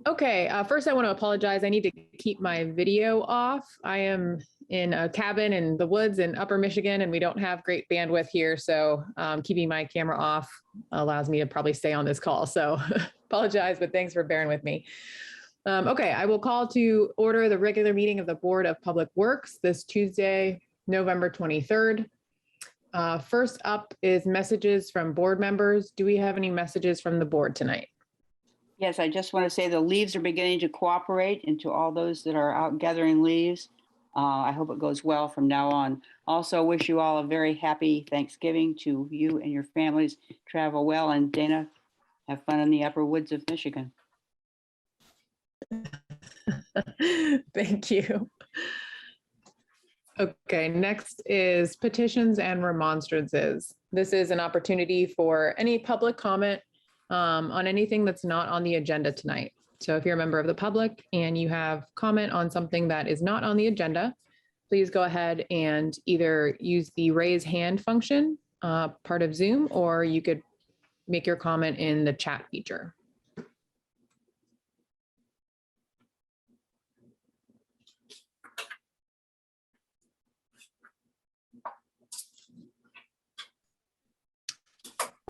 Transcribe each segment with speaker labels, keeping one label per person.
Speaker 1: Okay, first I want to apologize. I need to keep my video off. I am in a cabin in the woods in Upper Michigan, and we don't have great bandwidth here. So keeping my camera off allows me to probably stay on this call. So apologize, but thanks for bearing with me. Okay, I will call to order the regular meeting of the Board of Public Works this Tuesday, November 23rd. First up is messages from board members. Do we have any messages from the board tonight?
Speaker 2: Yes, I just want to say the leaves are beginning to cooperate, and to all those that are out gathering leaves, I hope it goes well from now on. Also wish you all a very happy Thanksgiving to you and your families. Travel well, and Dana, have fun in the upper woods of Michigan.
Speaker 1: Thank you. Okay, next is petitions and remonstrances. This is an opportunity for any public comment on anything that's not on the agenda tonight. So if you're a member of the public and you have comment on something that is not on the agenda, please go ahead and either use the raise hand function, part of Zoom, or you could make your comment in the chat feature.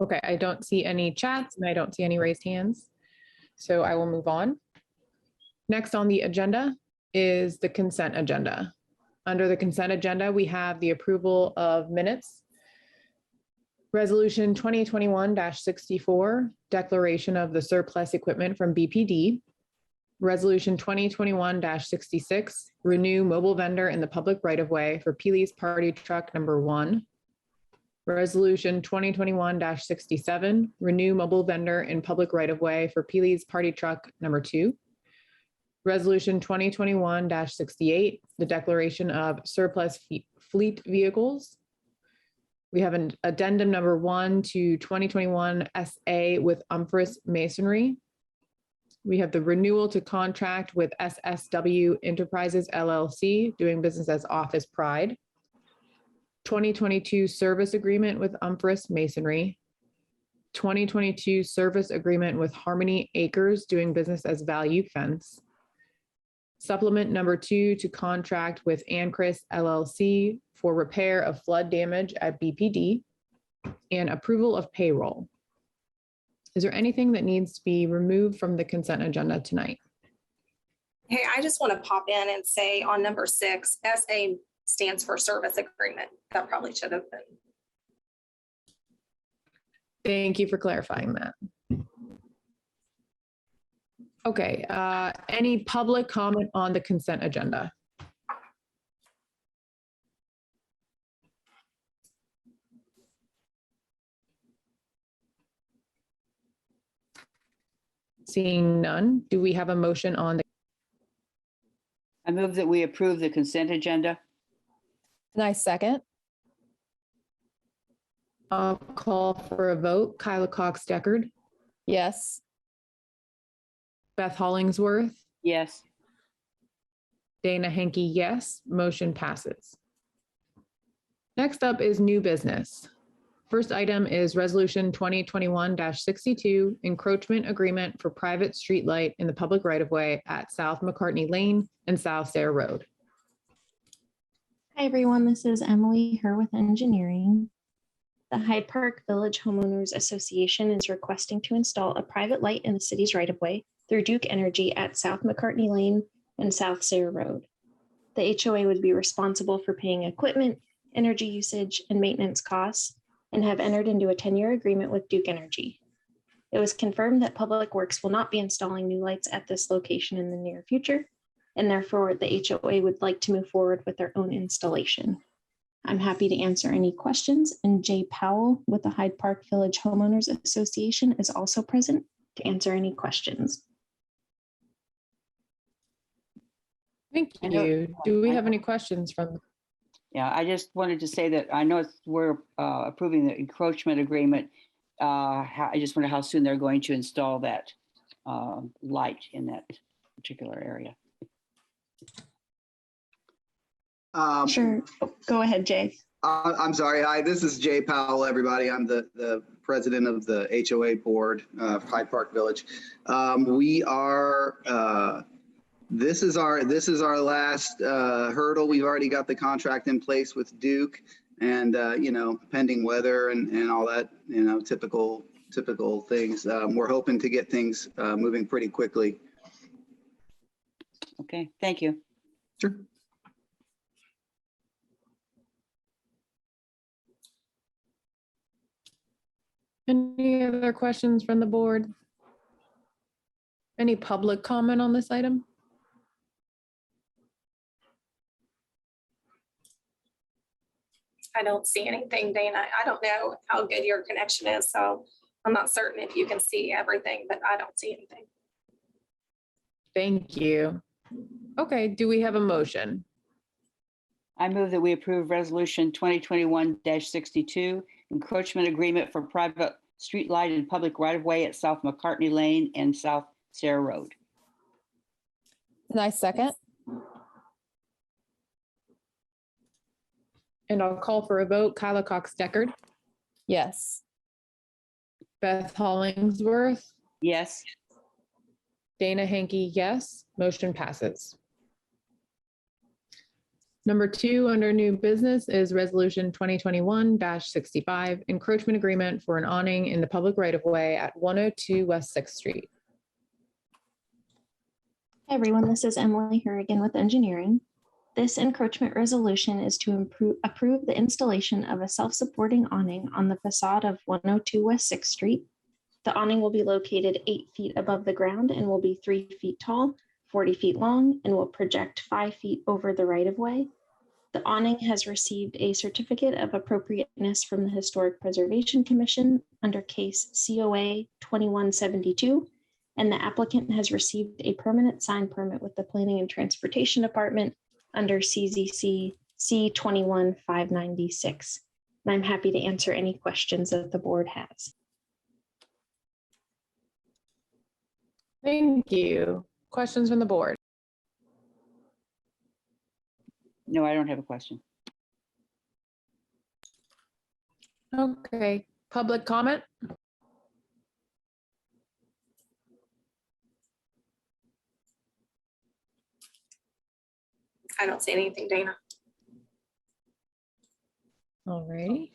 Speaker 1: Okay, I don't see any chats and I don't see any raised hands. So I will move on. Next on the agenda is the consent agenda. Under the consent agenda, we have the approval of minutes. Resolution 2021-64, declaration of the surplus equipment from BPD. Resolution 2021-66, renew mobile vendor in the public right-of-way for Peely's Party Truck number 1. Resolution 2021-67, renew mobile vendor in public right-of-way for Peely's Party Truck number 2. Resolution 2021-68, the declaration of surplus fleet vehicles. We have an addendum number 1 to 2021 SA with Umphris Masonry. We have the renewal to contract with SSW Enterprises LLC, doing business as Office Pride. 2022 service agreement with Umphris Masonry. 2022 service agreement with Harmony Acres, doing business as Value Fence. Supplement number 2 to contract with Ancris LLC for repair of flood damage at BPD, and approval of payroll. Is there anything that needs to be removed from the consent agenda tonight?
Speaker 3: Hey, I just want to pop in and say on number 6, SA stands for service agreement. That probably should have been.
Speaker 1: Thank you for clarifying that. Okay, any public comment on the consent agenda? Seeing none, do we have a motion on the?
Speaker 2: I move that we approve the consent agenda.
Speaker 4: And I second.
Speaker 1: I'll call for a vote. Kyla Cox Deckard,
Speaker 4: Yes.
Speaker 1: Beth Hollingsworth,
Speaker 2: Yes.
Speaker 1: Dana Henke, yes. Motion passes. Next up is new business. First item is resolution 2021-62, encroachment agreement for private streetlight in the public right-of-way at South Mccartney Lane and South Sayre Road.
Speaker 5: Hi, everyone. This is Emily Herr with Engineering. The Hyde Park Village Homeowners Association is requesting to install a private light in the city's right-of-way through Duke Energy at South Mccartney Lane and South Sayre Road. The HOA would be responsible for paying equipment, energy usage, and maintenance costs, and have entered into a 10-year agreement with Duke Energy. It was confirmed that Public Works will not be installing new lights at this location in the near future, and therefore the HOA would like to move forward with their own installation. I'm happy to answer any questions, and Jay Powell with the Hyde Park Village Homeowners Association is also present to answer any questions.
Speaker 1: Thank you. Do we have any questions from?
Speaker 2: Yeah, I just wanted to say that I know we're approving the encroachment agreement. I just wonder how soon they're going to install that light in that particular area.
Speaker 5: Sure. Go ahead, Jay.
Speaker 6: I'm sorry. Hi, this is Jay Powell, everybody. I'm the president of the HOA board of Hyde Park Village. This is our last hurdle. We've already got the contract in place with Duke, and pending weather and all that, typical things. We're hoping to get things moving pretty quickly.
Speaker 2: Okay, thank you.
Speaker 6: Sure.
Speaker 1: Any other questions from the board? Any public comment on this item?
Speaker 3: I don't see anything, Dana. I don't know how good your connection is, so I'm not certain if you can see everything, but I don't see anything.
Speaker 1: Thank you. Okay, do we have a motion?
Speaker 2: I move that we approve resolution 2021-62, encroachment agreement for private street light and public right-of-way at South Mccartney Lane and South Sarah Road.
Speaker 4: And I second.
Speaker 1: And I'll call for a vote. Kyla Cox Deckard,
Speaker 4: Yes.
Speaker 1: Beth Hollingsworth,
Speaker 2: Yes,
Speaker 1: Dana Hankey, yes. Motion passes. Number 2 under new business is resolution 2021-65, encroachment agreement for an awning in the public right-of-way at 102 West 6th Street.
Speaker 5: Hi, everyone. This is Emily Harrigan with engineering. This encroachment resolution is to approve the installation of a self-supporting awning on the facade of 102 West 6th Street. The awning will be located 8 feet above the ground and will be 3 feet tall, 40 feet long, and will project 5 feet over the right-of-way. The awning has received a certificate of appropriateness from the Historic Preservation Commission under case COA 2172, and the applicant has received a permanent sign permit with the Planning and Transportation Department under CZC C21596. And I'm happy to answer any questions that the board has.
Speaker 1: Thank you. Questions from the board?
Speaker 2: no, I don't have a question.
Speaker 1: Okay, public comment?
Speaker 3: I don't see anything, Dana.
Speaker 1: All righty.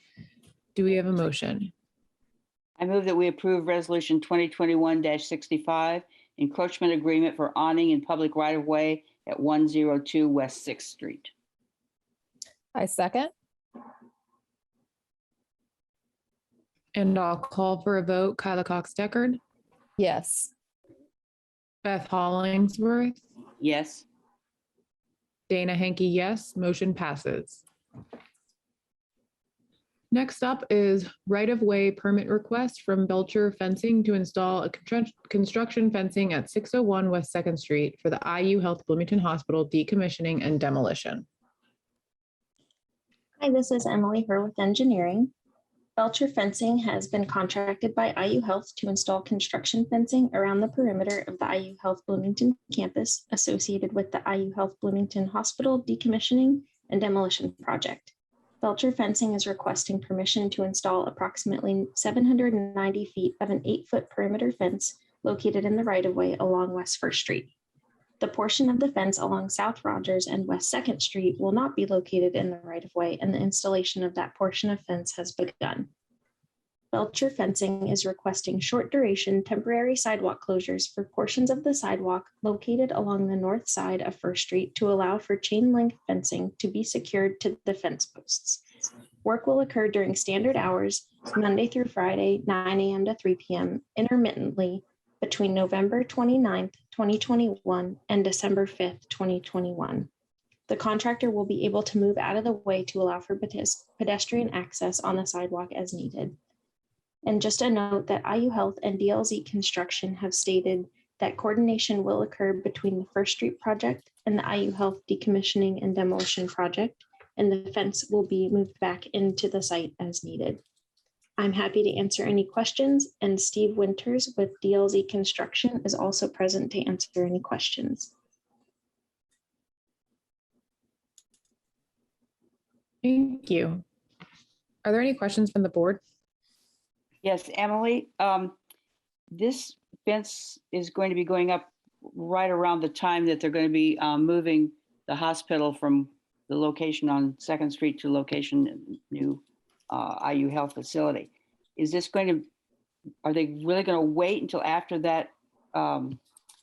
Speaker 1: Do we have a motion?
Speaker 2: I move that we approve resolution 2021-65, encroachment agreement for awning in public right-of-way at 102 West 6th Street.
Speaker 4: I second.
Speaker 1: And I'll call for a vote. Kyla Cox Deckard,
Speaker 4: Yes.
Speaker 1: Beth Hollingsworth,
Speaker 2: Yes,
Speaker 1: Dana Hankey, yes. Motion passes. Next up is right-of-way permit request from Belcher Fencing to install a construction fencing at 601 West 2nd Street for the IU Health Bloomington Hospital decommissioning and demolition.
Speaker 5: Hi, this is Emily Herr with engineering. Belcher Fencing has been contracted by IU Health to install construction fencing around the perimeter of the IU Health Bloomington campus associated with the IU Health Bloomington Hospital decommissioning and demolition project. Belcher Fencing is requesting permission to install approximately 790 feet of an 8-foot perimeter fence located in the right-of-way along West 1st Street. The portion of the fence along South Rogers and West 2nd Street will not be located in the right-of-way, and the installation of that portion of fence has begun. Belcher Fencing is requesting short-duration temporary sidewalk closures for portions of the sidewalk located along the north side of 1st Street to allow for chain-link fencing to be secured to the fence posts. Work will occur during standard hours, Monday through Friday, 9 a.m. to 3 p.m., intermittently between November 29th, 2021 and December 5th, 2021. The contractor will be able to move out of the way to allow for pedestrian access on the sidewalk as needed. And just a note that IU Health and DLZ Construction have stated that coordination will occur between the 1st Street project and the IU Health decommissioning and demolition project, and the fence will be moved back into the site as needed. I'm happy to answer any questions, and Steve Winters with DLZ Construction is also present to answer any questions.
Speaker 1: Thank you. Are there any questions from the board?
Speaker 2: Yes, Emily, this fence is going to be going up right around the time that they're going to be moving the hospital from the location on Second Street to location in new IU Health facility. Is this going to, are they really going to wait until after that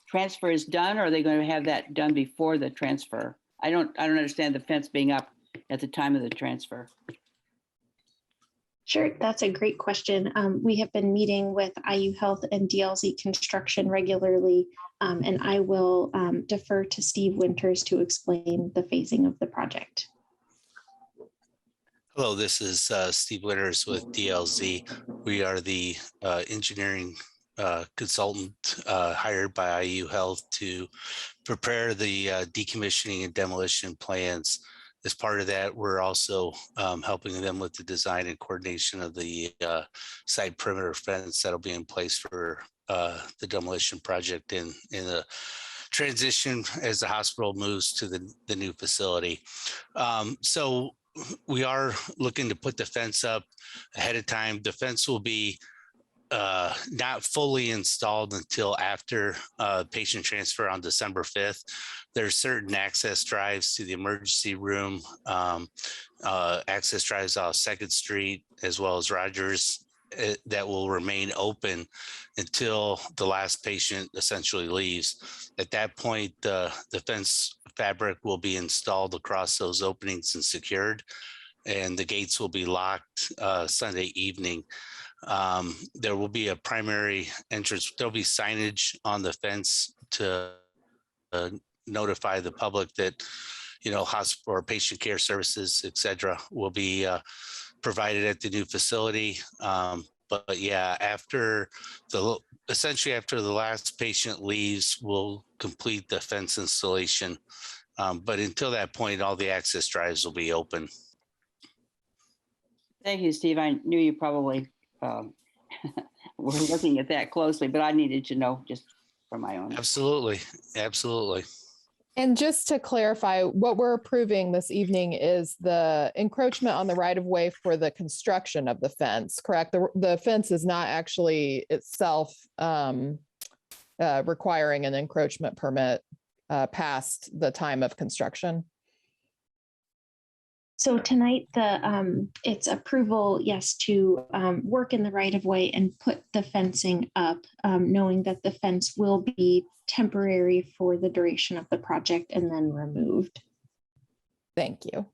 Speaker 2: transfer is done, or are they going to have that done before the transfer? I don't understand the fence being up at the time of the transfer.
Speaker 5: Sure, that's a great question. We have been meeting with IU Health and DLZ Construction regularly, and I will defer to Steve Winters to explain the phasing of the project.
Speaker 7: Hello, this is Steve Winters with DLZ. We are the engineering consultant hired by IU Health to prepare the decommissioning and demolition plans. As part of that, we're also helping them with the design and coordination of the side perimeter fence that'll be in place for the demolition project in the transition as the hospital moves to the new facility. So we are looking to put the fence up ahead of time. The fence will be not fully installed until after patient transfer on December 5th. There's certain access drives to the emergency room, access drives off 2nd Street, as well as Rogers, that will remain open until the last patient essentially leaves. At that point, the fence fabric will be installed across those openings and secured, and the gates will be locked Sunday evening. There will be a primary entrance. There'll be signage on the fence to notify the public that, hospital or patient care services, et cetera, will be provided at the new facility. But yeah, essentially after the last patient leaves, we'll complete the fence installation. But until that point, all the access drives will be open.
Speaker 2: Thank you, Steve. I knew you probably were looking at that closely, but I needed to know just for my own.
Speaker 7: Absolutely. Absolutely.
Speaker 4: And just to clarify, what we're approving this evening is the encroachment on the right of way for the construction of the fence, correct? The fence is not actually itself requiring an encroachment permit past the time of construction.
Speaker 5: So tonight, it's approval, yes, to work in the right of way and put the fencing up, knowing that the fence will be temporary for the duration of the project and then removed.
Speaker 4: Thank you.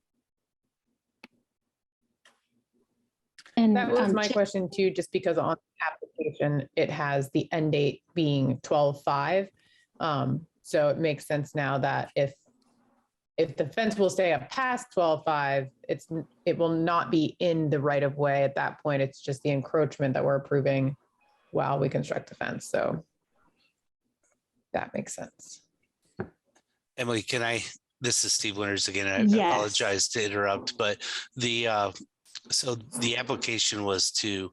Speaker 5: And
Speaker 1: That was my question too, just because on the application, it has the end date being 12/5. So it makes sense now that if the fence will stay up past 12/5, it will not be in the right of way at that point. It's just the encroachment that we're approving while we construct the fence. So that makes sense.
Speaker 7: Emily, this is Steve Winters again. I
Speaker 5: Yes.
Speaker 7: apologize to interrupt, but so the application was to,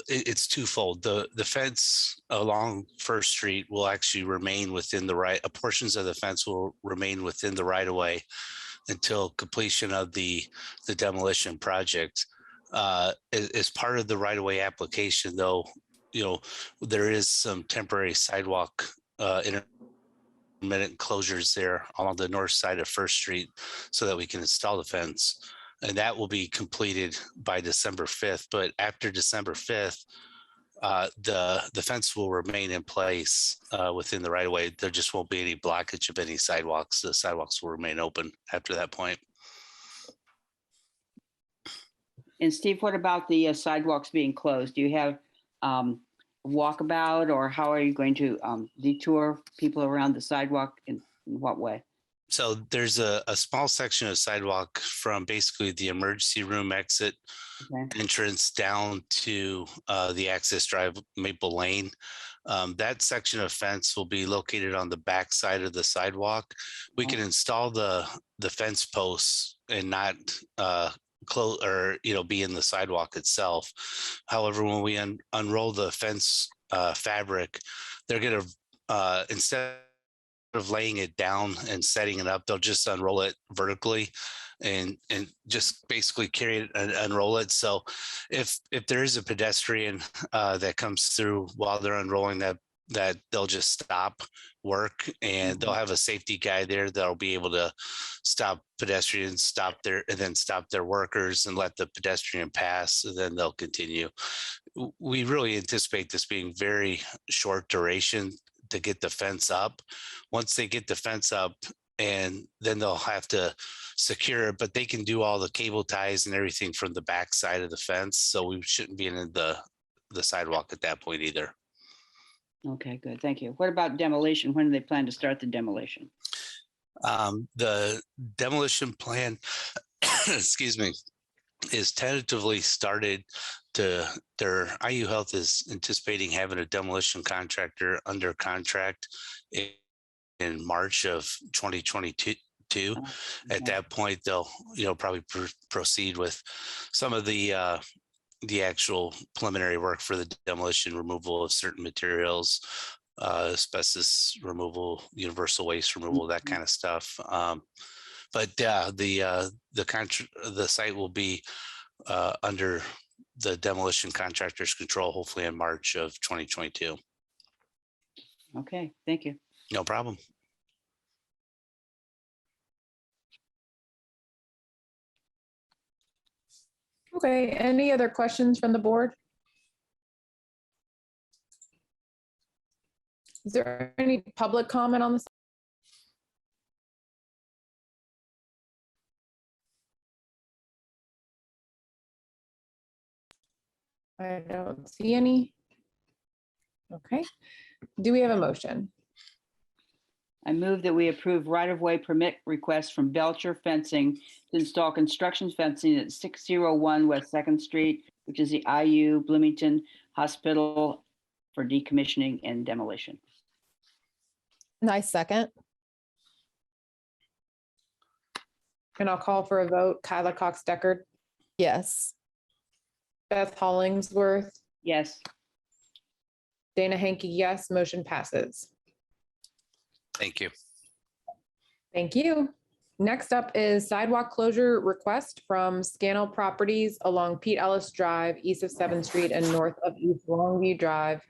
Speaker 7: it's twofold. The fence along First Street will actually remain within portions of the fence will remain within the right of way until completion of the demolition project. As part of the right of way application, though, there is some temporary sidewalk intermittent closures there along the north side of First Street so that we can install the fence. And that will be completed by December 5th. But after December 5th, the fence will remain in place within the right of way. There just won't be any blockage of any sidewalks. The sidewalks will remain open after that point.
Speaker 2: And Steve, what about the sidewalks being closed? Do you have walkabout, or how are you going to detour people around the sidewalk? In what way?
Speaker 7: So there's a small section of sidewalk from basically the emergency room exit entrance down to the access drive, Maple Lane. That section of fence will be located on the back side of the sidewalk. We can install the fence posts and not close or be in the sidewalk itself. However, when we unroll the fence fabric, they're going to instead of laying it down and setting it up, they'll just unroll it vertically and just basically carry it and unroll it. So if there is a pedestrian that comes through while they're unrolling that they'll just stop work, and they'll have a safety guy there that'll be able to stop pedestrians, stop their workers and let the pedestrian pass, and then they'll continue. We really anticipate this being very short duration to get the fence up. Once they get the fence up, and then they'll have to secure it, but they can do all the cable ties and everything from the back side of the fence. So we shouldn't be in the sidewalk at that point either.
Speaker 2: Okay, good. Thank you. What about demolition? When do they plan to start the demolition?
Speaker 7: The demolition plan, excuse me, is tentatively started their IU Health is anticipating having a demolition contractor under contract in March of 2022.
Speaker 2: Oh,
Speaker 7: At that point, they'll, probably proceed with some of the actual preliminary work for the demolition, removal of certain materials, asbestos removal, universal waste removal, that kind of stuff. But the site will be under the demolition contractor's control, hopefully in March of 2022.
Speaker 2: okay, thank you.
Speaker 7: No problem.
Speaker 1: Okay, any other questions from the board? Is there any public comment on this? I don't see any. Okay, do we have a motion?
Speaker 2: I move that we approve right-of-way permit request from Belcher Fencing to install construction fencing at 601 West Second Street, which is the IU Bloomington Hospital, for decommissioning and demolition.
Speaker 4: Nice second.
Speaker 1: And I'll call for a vote. Kyla Cox Deckard,
Speaker 4: Yes.
Speaker 1: Beth Hollingsworth,
Speaker 2: Yes,
Speaker 1: Dana Hankey, yes, motion passes.
Speaker 7: Thank you.
Speaker 1: Thank you. Next up is sidewalk closure request from Scannell Properties along Pete Ellis Drive, east of 7th Street and north of East Longview Drive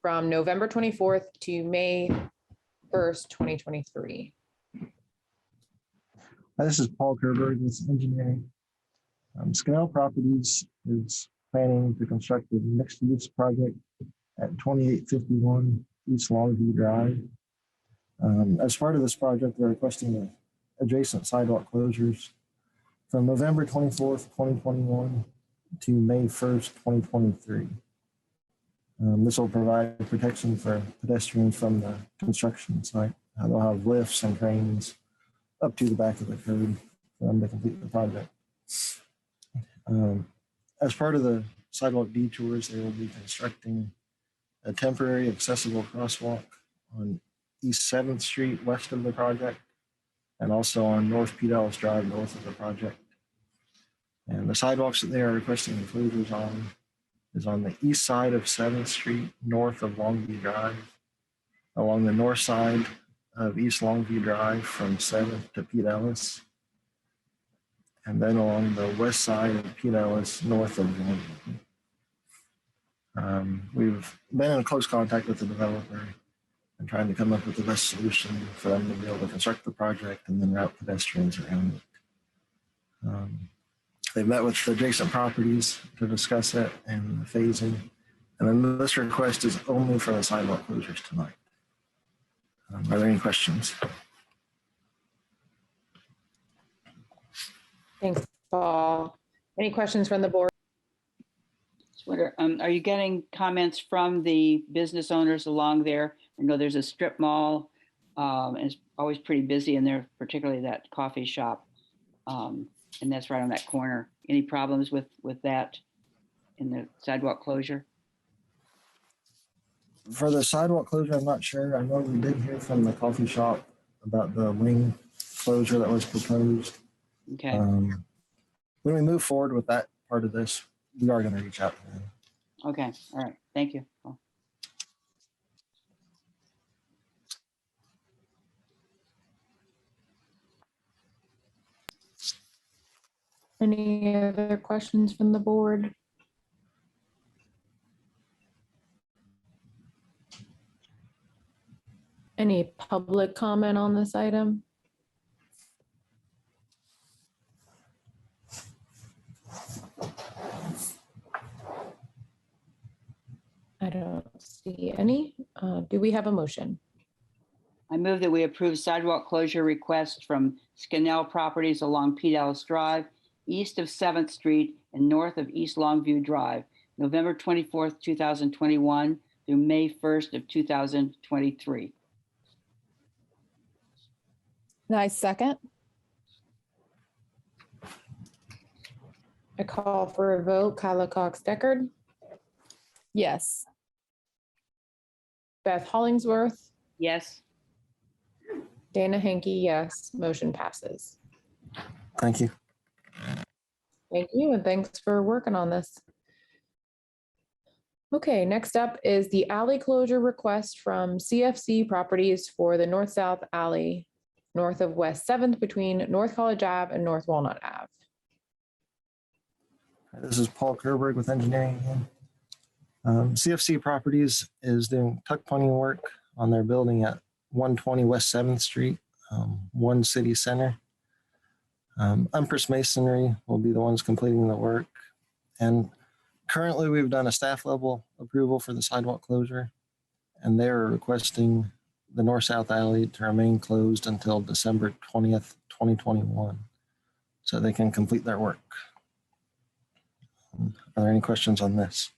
Speaker 1: from November 24th to May 1st, 2023.
Speaker 8: Hi, this is Paul Kerberg with engineering. Scannell Properties is planning to construct a mixed-use project at 2851 East Longview Drive. As part of this project, they're requesting the adjacent sidewalk closures from November 24th, 2021 to May 1st, 2023. This will provide protection for pedestrians from the construction site. They'll have lifts and cranes up to the back of the curb for them to complete the project. As part of the sidewalk detours, they will be constructing a temporary accessible crosswalk on East 7th Street west of the project, and also on North Pete Ellis Drive north of the project. And the sidewalks that they are requesting the closures on is on the east side of 7th Street north of Longview Drive, along the north side of East Longview Drive from 7th to Pete Ellis, and then along the west side of Pete Ellis north of Longview. We've been in close contact with the developer and trying to come up with the best solution for them to be able to construct the project and then route pedestrians around it. They've met with the adjacent properties to discuss it and the phasing. And then this request is only for the sidewalk closures tonight. Are there any questions?
Speaker 1: Thanks, Paul. Any questions from the board?
Speaker 2: are you getting comments from the business owners along there? I know there's a strip mall, and it's always pretty busy in there, particularly that coffee shop. And that's right on that corner. Any problems with that in the sidewalk closure?
Speaker 8: For the sidewalk closure, I'm not sure. I know we did hear from the coffee shop about the wing closure that was proposed.
Speaker 2: Okay,
Speaker 8: When we move forward with that part of this, we are going to reach out to them.
Speaker 2: okay, all right, thank you. Cool.
Speaker 1: Any other questions from the board? Any public comment on this item? I don't see any. Do we have a motion?
Speaker 2: I move that we approve sidewalk closure request from Scannell Properties along Pete Ellis Drive, east of 7th Street and north of East Longview Drive, November 24th, 2021 through May 1st of 2023.
Speaker 4: Nice second.
Speaker 1: I call for a vote. Kyla Cox Deckard,
Speaker 4: Yes.
Speaker 1: Beth Hollingsworth,
Speaker 2: Yes.
Speaker 1: Dana Henke, yes. Motion passes.
Speaker 8: Thank you.
Speaker 1: Thank you, and thanks for working on this. Okay, next up is the alley closure request from CFC Properties for the north-south alley north of West 7th between North College Ave and North Walnut Ave.
Speaker 8: This is Paul Kerberg with engineering again. CFC Properties is doing tuck pointing work on their building at 120 West 7th Street, One City Center. Empress Masonry will be the ones completing the work. And currently we've done a staff level approval for the sidewalk closure, and they're requesting the north-south alley to remain closed until December 20th, 2021, so they can complete their work. Are there any questions on this?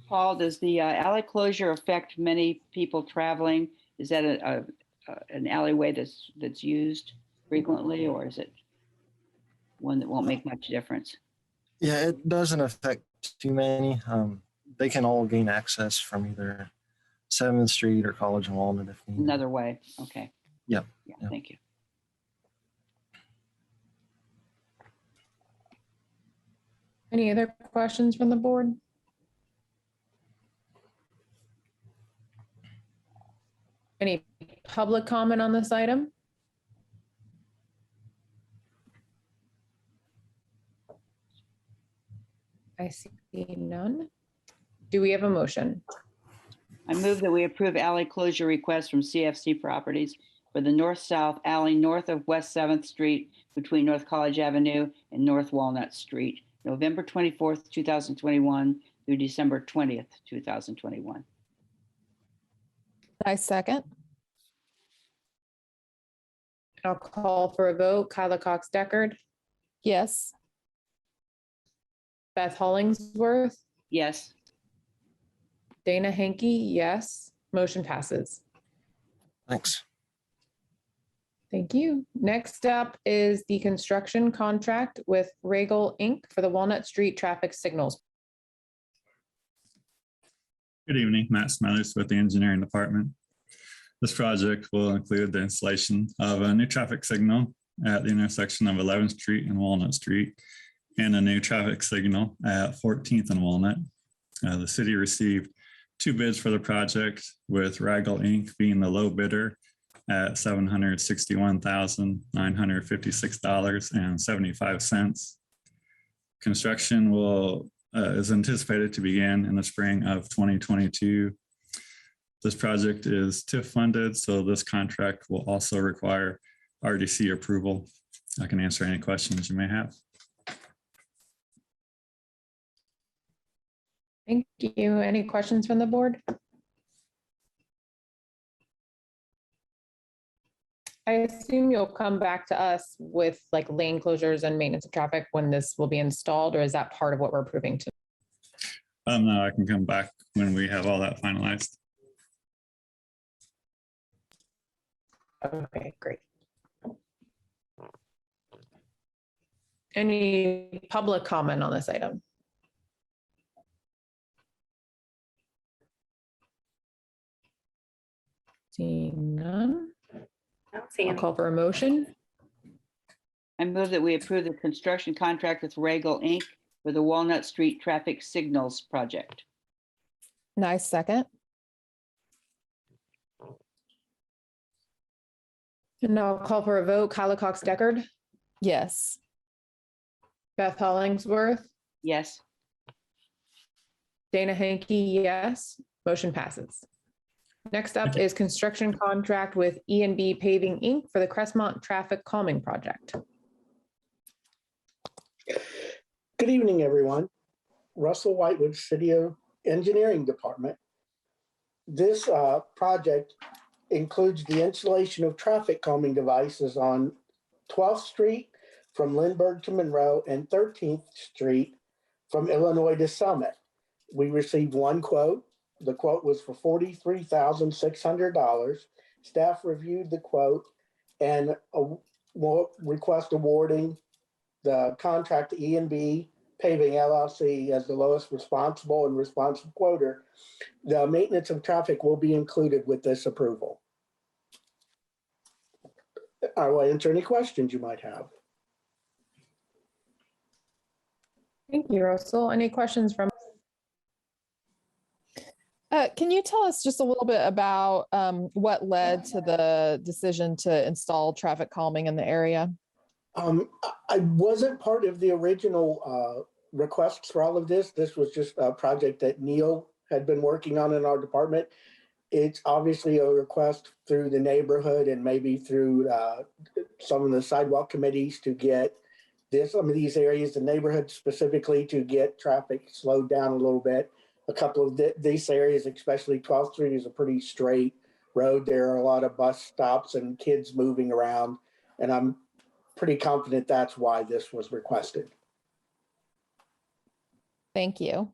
Speaker 2: Paul, does the alley closure affect many people traveling? Is that an alleyway that's used frequently, or is it one that won't make much difference?
Speaker 8: Yeah, it doesn't affect too many. They can all gain access from either 7th Street or College and Walnut if needed.
Speaker 2: Another way, okay.
Speaker 8: Yep.
Speaker 2: Yeah,
Speaker 8: Yep.
Speaker 2: thank you.
Speaker 1: Any other questions from the board? Any public comment on this item? I see none. Do we have a motion?
Speaker 2: I move that we approve alley closure request from CFC Properties for the north-south alley north of West 7th Street between North College Avenue and North Walnut Street, November 24th, 2021 through December 20th, 2021.
Speaker 4: Nice second.
Speaker 1: I'll call for a vote. Kyla Cox Deckard,
Speaker 4: Yes.
Speaker 1: Beth Hollingsworth,
Speaker 2: Yes.
Speaker 1: Dana Henke, yes. Motion passes.
Speaker 8: Thanks.
Speaker 1: Thank you. Next up is the construction contract with Regal Inc. for the Walnut Street traffic signals.
Speaker 9: Good evening, Matt Smathers with the engineering department. This project will include the installation of a new traffic signal at the intersection of 11th Street and Walnut Street and a new traffic signal at 14th and Walnut. The city received 2 bids for the project, with Regal Inc. being the low bidder at $761,956.75. Construction is anticipated to begin in the spring of 2022. This project is TIF funded, so this contract will also require RDC approval. I can answer any questions you may have.
Speaker 1: Thank you. Any questions from the board? I assume you'll come back to us with like lane closures and maintenance of traffic when this will be installed, or is that part of what we're approving to?
Speaker 9: No, I can come back when we have all that finalized.
Speaker 1: Okay, great. Any public comment on this item? Seeing none,
Speaker 3: I don't see
Speaker 1: I'll
Speaker 3: any.
Speaker 1: call for a motion.
Speaker 2: I move that we approve the construction contract with Regal Inc. for the Walnut Street traffic signals project.
Speaker 4: Nice second.
Speaker 1: And I'll call for a vote. Kyla Cox Deckard,
Speaker 4: Yes.
Speaker 1: Beth Hollingsworth,
Speaker 2: Yes.
Speaker 1: Dana Hankey, yes. Motion passes. Next up is construction contract with E&B Paving, Inc. for the Crestmont Traffic Calming Project.
Speaker 10: Good evening, everyone. Russell Whitewood, City Engineering Department. This project includes the installation of traffic calming devices on 12th Street from Lindbergh to Monroe and 13th Street from Illinois to Summit. We received one quote. The quote was for $43,600. Staff reviewed the quote and request awarding the contract to E&B Paving LLC as the lowest responsible and responsive quoter. The maintenance of traffic will be included with this approval. I will answer any questions you might have.
Speaker 1: Thank you, Russell. Any questions from?
Speaker 4: Can you tell us just a little bit about what led to the decision to install traffic calming in the area?
Speaker 10: I wasn't part of the original requests for all of this. This was just a project that Neil had been working on in our department. It's obviously a request through the neighborhood and maybe through some of the sidewalk committees to get some of these areas, the neighborhood specifically, to get traffic slowed down a little bit. A couple of these areas, especially 12th Street, is a pretty straight road. There are a lot of bus stops and kids moving around, and I'm pretty confident that's why this was requested.
Speaker 4: Thank you.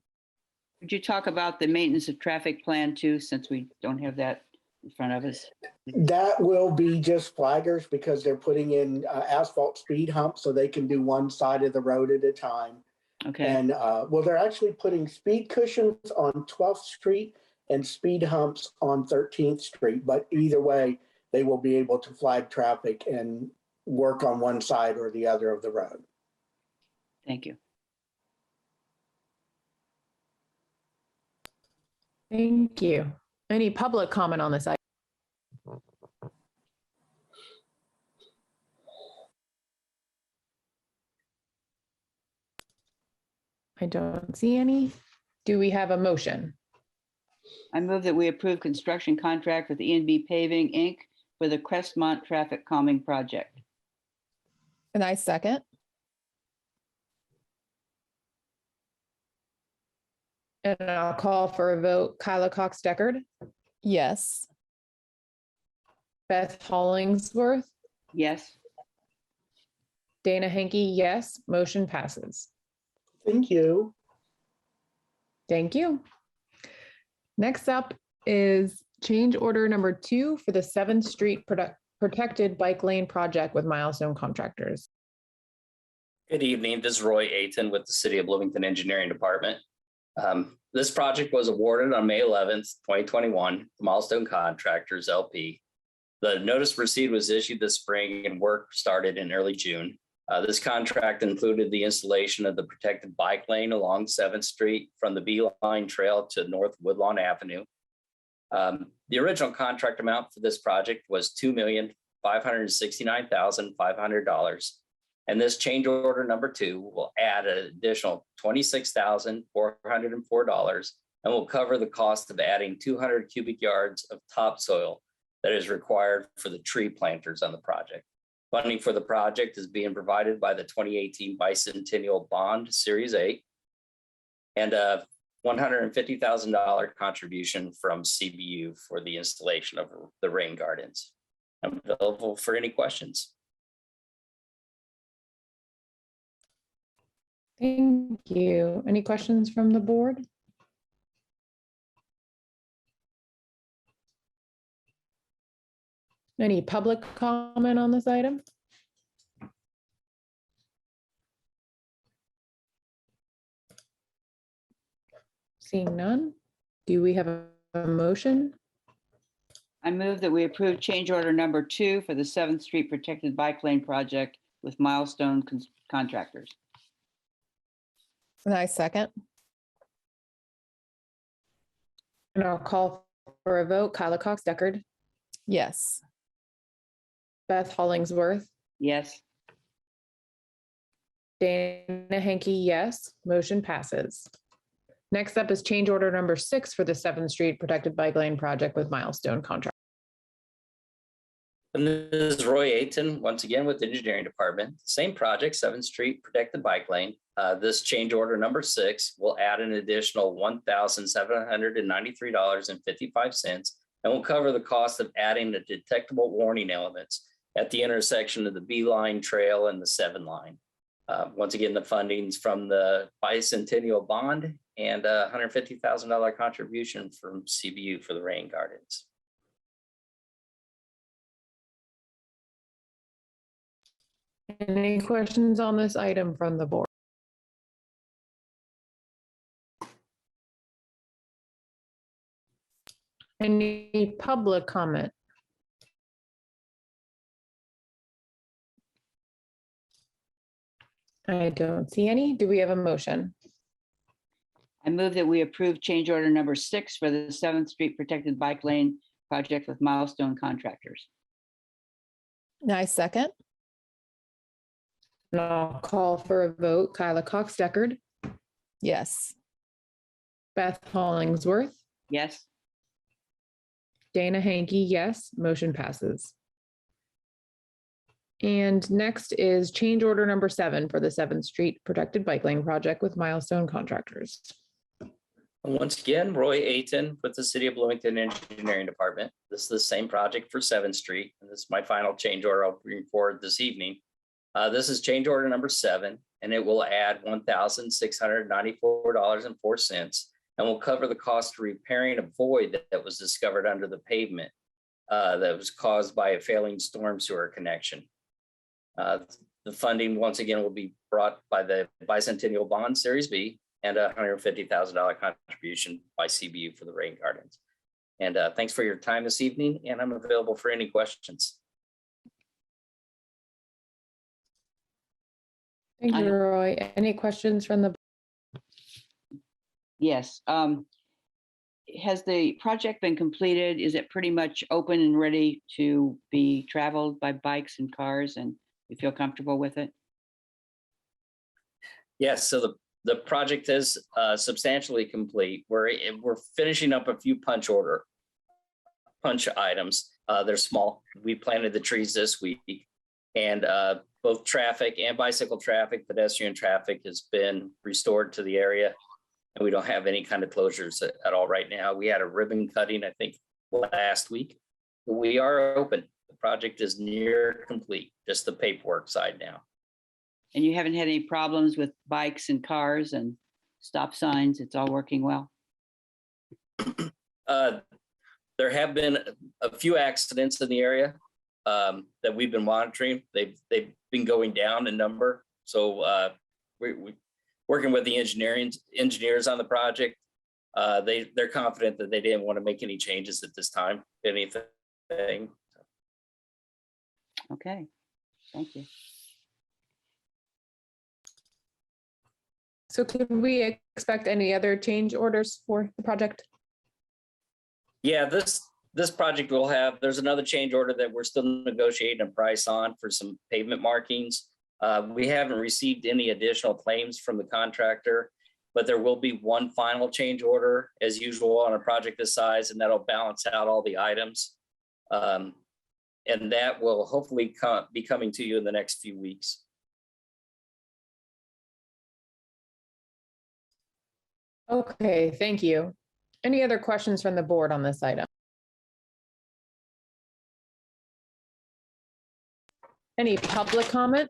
Speaker 2: Could you talk about the maintenance of traffic plan too, since we don't have that in front of us?
Speaker 10: That will be just flaggers because they're putting in asphalt speed humps so they can do one side of the road at a time.
Speaker 2: Okay,
Speaker 10: And well, they're actually putting speed cushions on 12th Street and speed humps on 13th Street. But either way, they will be able to flag traffic and work on one side or the other of the road.
Speaker 2: thank you.
Speaker 1: Thank you. Any public comment on this item? I don't see any. Do we have a motion?
Speaker 2: I move that we approve construction contract with E&B Paving, Inc. for the Crestmont Traffic Calming Project.
Speaker 4: And I second.
Speaker 1: And I'll call for a vote. Kyla Cox Deckard,
Speaker 4: Yes.
Speaker 1: Beth Hollingsworth,
Speaker 2: Yes,
Speaker 1: Dana Hankey, yes. Motion passes.
Speaker 10: Thank you.
Speaker 1: Thank you. Next up is change order number 2 for the 7th Street Protected Bike Lane Project with Milestone Contractors.
Speaker 11: Good evening. This is Roy Ayton with the City of Bloomington Engineering Department. This project was awarded on May 11th, 2021, to Milestone Contractors, LP. The notice to proceed was issued this spring and work started in early June. This contract included the installation of the protected bike lane along 7th Street from the Beeline Trail to North Woodlawn Avenue. The original contract amount for this project was $2,569,500. And this change order number 2 will add an additional $26,404 and will cover the cost of adding 200 cubic yards of topsoil that is required for the tree planters on the project. Funding for the project is being provided by the 2018 Bicentennial Bond Series 8 and a $150,000 contribution from CBU for the installation of the rain gardens. I'm available for any questions.
Speaker 1: Thank you. Any questions from the board? Any public comment on this item? Seeing none, do we have a motion?
Speaker 2: I move that we approve change order number 2 for the 7th Street Protected Bike Lane Project with Milestone Contractors.
Speaker 4: And I second.
Speaker 1: And I'll call for a vote. Kyla Cox Deckard,
Speaker 4: Yes.
Speaker 1: Beth Hollingsworth,
Speaker 2: Yes.
Speaker 1: Dana Hankey, yes. Motion passes. Next up is change order number 6 for the 7th Street Protected Bike Lane project with Milestone Contract.
Speaker 11: And this is Roy Aiton, once again with the engineering department. Same project, 7th Street Protected Bike Lane. This change order number 6 will add an additional $1,793.55 and will cover the cost of adding the detectable warning elements at the intersection of the B line trail and the 7 line. Once again, the funding's from the bicentennial bond and a $150,000 contribution from CBU for the rain gardens.
Speaker 1: Any questions on this item from the board? Any public comment? I don't see any. Do we have a motion?
Speaker 2: I move that we approve change order number 6 for the 7th Street Protected Bike Lane project with Milestone Contractors.
Speaker 4: And I second.
Speaker 1: And I'll call for a vote. Kyla Cox Deckard,
Speaker 4: Yes.
Speaker 1: Beth Hollingsworth,
Speaker 2: Yes.
Speaker 1: Dana Hankey, yes. Motion passes. And next is change order number 7 for the 7th Street Protected Bike Lane project with Milestone Contractors.
Speaker 11: And once again, Roy Aiton with the City of Bloomington Engineering Department. This is the same project for 7th Street. And this is my final change order I'll bring forward this evening. This is change order number 7, and it will add $1,694.04 and will cover the cost of repairing a void that was discovered under the pavement that was caused by a failing storm sewer connection. The funding, once again, will be brought by the Bicentennial Bond Series B and a $150,000 contribution by CBU for the rain gardens. And thanks for your time this evening, and I'm available for any questions.
Speaker 1: Thank you, Roy. Any questions from the?
Speaker 2: Yes. Has the project been completed? Is it pretty much open and ready to be traveled by bikes and cars, and you feel comfortable with it?
Speaker 11: Yes, so the project is substantially complete. We're finishing up a few punch items. They're small. We planted the trees this week, and both traffic and bicycle traffic, pedestrian traffic has been restored to the area. And we don't have any kind of closures at all right now. We had a ribbon cutting, I think, last week. We are open. The project is near complete, just the paperwork side now.
Speaker 2: And you haven't had any problems with bikes and cars and stop signs? It's all working well?
Speaker 11: There have been a few accidents in the area that we've been monitoring. They've been going down in number. So we working with the engineers on the project. They're confident that they didn't want to make any changes at this time, anything.
Speaker 2: Okay, thank you.
Speaker 1: So could we expect any other change orders for the project?
Speaker 11: Yeah, this project will have, there's another change order that we're still negotiating a price on for some pavement markings. We haven't received any additional claims from the contractor, but there will be one final change order as usual on a project this size, and that'll balance out all the items. And that will hopefully be coming to you in the next few weeks.
Speaker 1: Okay, thank you. Any other questions from the board on this item? Any public comment?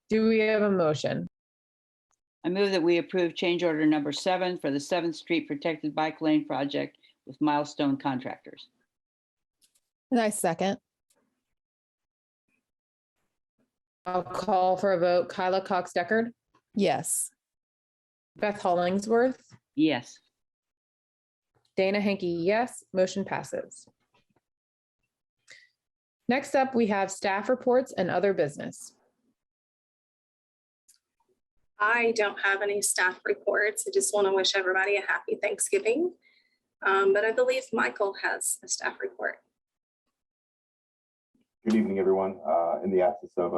Speaker 1: Do we have a motion?
Speaker 2: I move that we approve change order number 7 for the 7th Street Protected Bike Lane project with Milestone Contractors.
Speaker 4: And I second.
Speaker 1: I'll call for a vote. Kyla Cox Deckard,
Speaker 4: Yes.
Speaker 1: Beth Hollingsworth,
Speaker 2: Yes.
Speaker 1: Dana Hankey, yes. Motion passes. Next up, we have staff reports and other business.
Speaker 3: I don't have any staff reports. I just want to wish everybody a happy Thanksgiving. But I believe Michael has a staff report.
Speaker 12: Good evening, everyone. In the absence of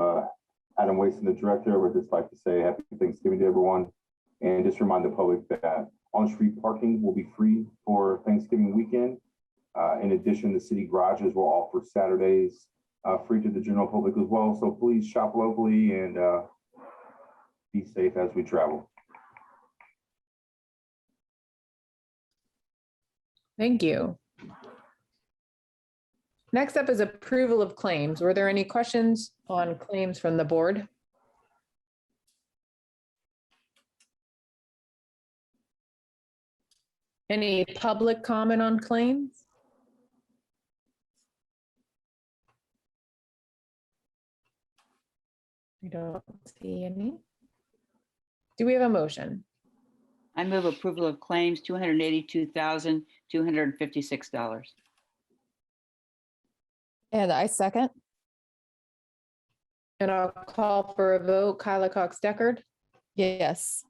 Speaker 12: Adam Waston, the director, I would just like to say happy Thanksgiving to everyone and just remind the public that on-street parking will be free for Thanksgiving weekend. In addition, the city garages will offer Saturdays free to the general public as well. So please shop locally and be safe as we travel.
Speaker 1: Thank you. Next up is approval of claims. Were there any questions on claims from the board? Any public comment on claims? I don't see any. Do we have a motion?
Speaker 2: I move approval of claims, $282,256.
Speaker 4: And I second.
Speaker 1: And I'll call for a vote. Kyla Cox Deckard,
Speaker 4: Yes.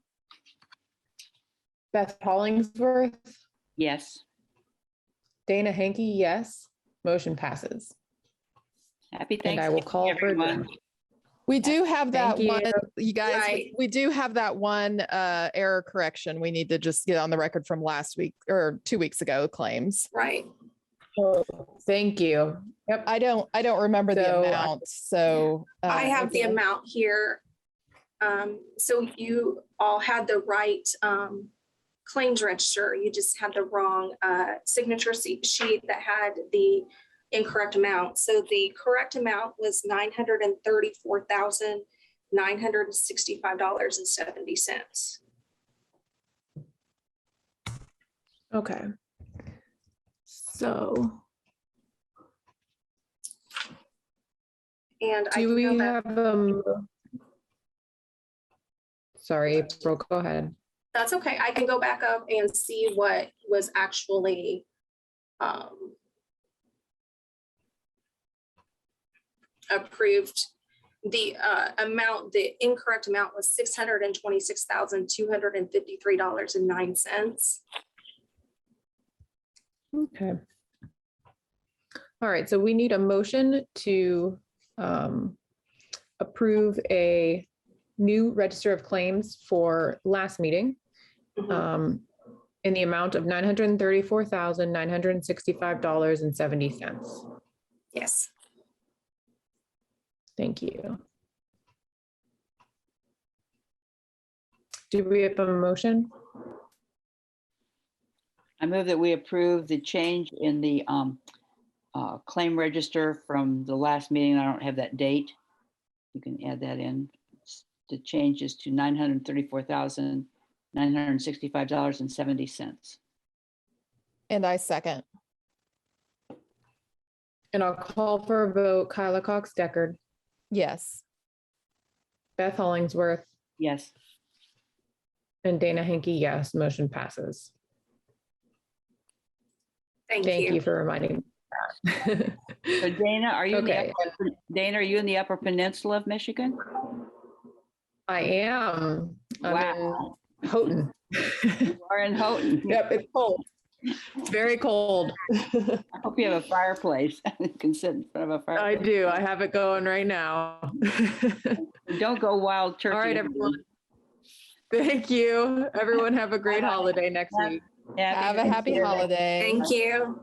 Speaker 1: Beth Hollingsworth,
Speaker 2: Yes.
Speaker 1: Dana Hankey, yes. Motion passes.
Speaker 2: Happy
Speaker 1: And I will
Speaker 2: Thanksgiving,
Speaker 1: call for
Speaker 2: everyone.
Speaker 1: adjournment.
Speaker 4: We do have that
Speaker 1: Thank you.
Speaker 4: one, you guys,
Speaker 3: Right.
Speaker 4: we do have that one error correction. We need to just get on the record from last week or 2 weeks ago claims.
Speaker 3: Right.
Speaker 1: Oh, thank you. Yep.
Speaker 4: I don't remember the
Speaker 1: So,
Speaker 4: amount, so.
Speaker 3: I have the
Speaker 1: okay.
Speaker 3: amount here. So you all had the right claims register. You just had the wrong signature sheet that had the incorrect amount. So the correct amount was $934,965.70.
Speaker 1: Okay. So
Speaker 3: And I
Speaker 1: do
Speaker 3: can
Speaker 1: we
Speaker 3: go back.
Speaker 1: have, sorry, April, go ahead.
Speaker 3: That's okay. I can go back up and see what was actually approved. The amount, the incorrect amount was $626,253.09.
Speaker 1: Okay. All right, so we need a motion to approve a new register of claims for last meeting in the amount of $934,965.70.
Speaker 3: Yes.
Speaker 1: Thank you. Do we have a motion?
Speaker 2: I move that we approve the change in the claim register from the last meeting. I don't have that date. You can add that in. The change is to $934,965.70.
Speaker 4: And I second.
Speaker 1: And I'll call for a vote. Kyla Cox Deckard,
Speaker 4: Yes.
Speaker 1: Beth Hollingsworth,
Speaker 2: Yes.
Speaker 1: and Dana Hankey, yes. Motion passes.
Speaker 3: Thank
Speaker 1: Thank
Speaker 3: you.
Speaker 1: you for reminding me. of
Speaker 2: So
Speaker 1: that.
Speaker 2: Dana, are you in the
Speaker 1: Okay.
Speaker 2: Dana, are you in the Upper Peninsula of Michigan?
Speaker 1: I am. I'm
Speaker 2: Wow.
Speaker 1: in Houghton.
Speaker 2: You are in Houghton.
Speaker 1: Yep, it's cold. It's very cold.
Speaker 2: I hope you have a fireplace. You can sit in front of a
Speaker 1: I
Speaker 2: fireplace.
Speaker 1: do. I have it going right now.
Speaker 2: Don't go wild turkey.
Speaker 1: All right, everyone. Thank you. Everyone have a great holiday next week.
Speaker 4: Have a happy
Speaker 2: Thanksgiving.
Speaker 4: holiday.
Speaker 3: Thank you.